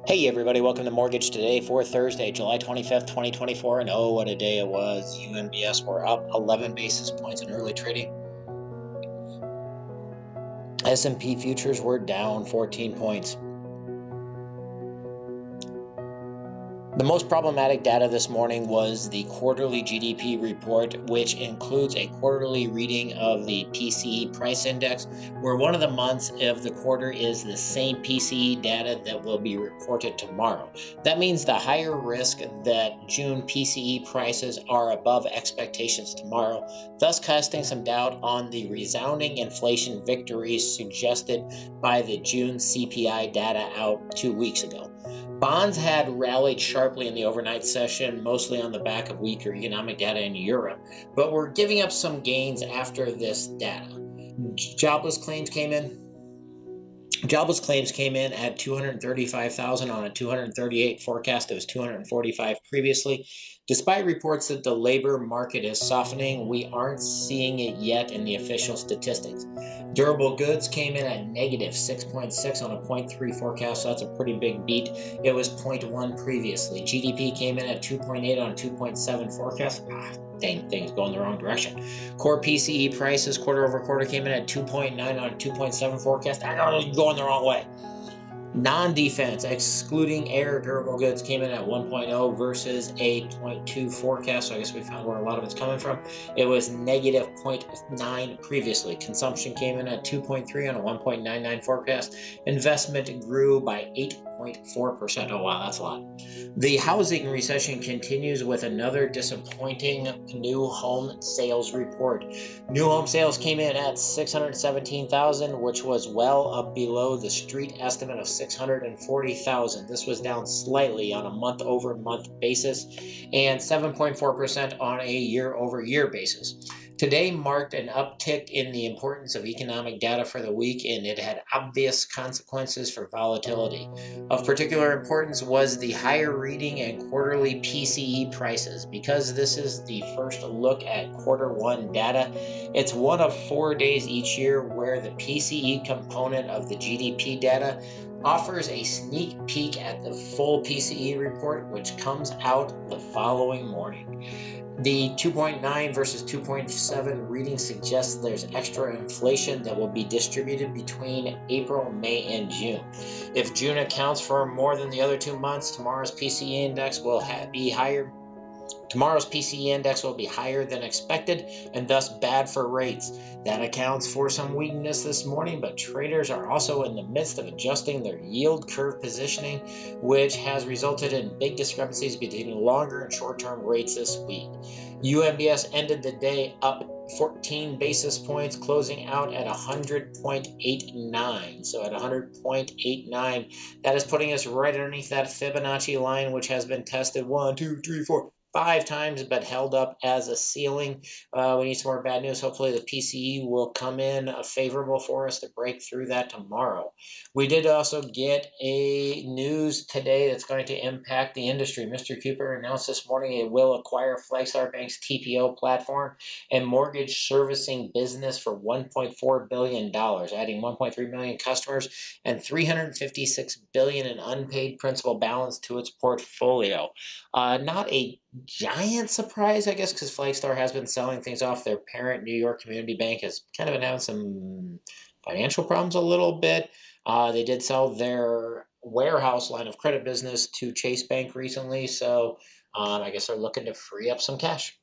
Hey everybody, welcome to Mortgage Today for Thursday, July 25th, 2024. And oh, what a day it was. UMBS were up 11 basis points in early trading. S&P Futures were down 14 points. The most problematic data this morning was the quarterly GDP report, which includes a quarterly reading of the PCE price index, where one of the months of the quarter is the same PCE data that will be reported tomorrow. That means the higher risk that June PCE prices are above expectations tomorrow, thus casting some doubt on the resounding inflation victories suggested by the June CPI data out 2 weeks ago. Bonds had rallied sharply in the overnight session, mostly on the back of weaker economic data in Europe, but we're giving up some gains after this data. Jobless claims came in. Jobless claims came in at 235,000 on a 238 forecast. It was 245 previously. Despite reports that the labor market is softening, we aren't seeing it yet in the official statistics. Durable goods came in at negative 6.6 on a 0.3 forecast, so that's a pretty big beat. It was 0.1 previously. GDP came in at 2.8 on a 2.7 forecast. Dang, things going the wrong direction. Core PCE prices quarter over quarter came in at 2.9 on a 2.7 forecast. I know it's going the wrong way. Non-defense, excluding air durable goods, came in at 1.0 versus a 0.2 forecast. So I guess we found where a lot of it's coming from. It was negative 0.9 previously. Consumption came in at 2.3 on a 1.99 forecast. Investment grew by 8.4%. Oh, wow, that's a lot. The housing recession continues with another disappointing new home sales report. New home sales came in at 617,000, which was well up below the street estimate of 640,000. This was down slightly on a month-over-month basis and 7.4% on a year-over-year basis. Today marked an uptick in the importance of economic data for the week, and it had obvious consequences for volatility. Of particular importance was the higher reading and quarterly PCE prices. Because this is the first look at quarter one data, it's one of 4 days each year where the PCE component of the GDP data offers a sneak peek at the full PCE report, which comes out the following morning. The 2.9 versus 2.7 reading suggests there's extra inflation that will be distributed between April, May, and June. If June accounts for more than the other 2 months, tomorrow's PCE index will be higher. Tomorrow's PCE index will be higher than expected and thus bad for rates. That accounts for some weakness this morning, but traders are also in the midst of adjusting their yield curve positioning, which has resulted in big discrepancies between longer and short-term rates this week. UMBS ended the day up 14 basis points, closing out at 100.89. So at 100.89, that is putting us right underneath that Fibonacci line, which has been tested 1, 2, 3, 4, 5 times, but held up as a ceiling. We need some more bad news. Hopefully the PCE will come in favorable for us to break through that tomorrow. We did also get a news today that's going to impact the industry. Mr. Cooper announced this morning it will acquire Flagstar Bank's TPO platform and mortgage servicing business for $1.4 billion, adding 1.3 million customers and $356 billion in unpaid principal balance to its portfolio. Not a giant surprise, I guess, because Flagstar has been selling things off. Their parent, New York Community Bank, has kind of announced some financial problems a little bit. They did sell their warehouse line of credit business to Chase Bank recently, so I guess they're looking to free up some cash.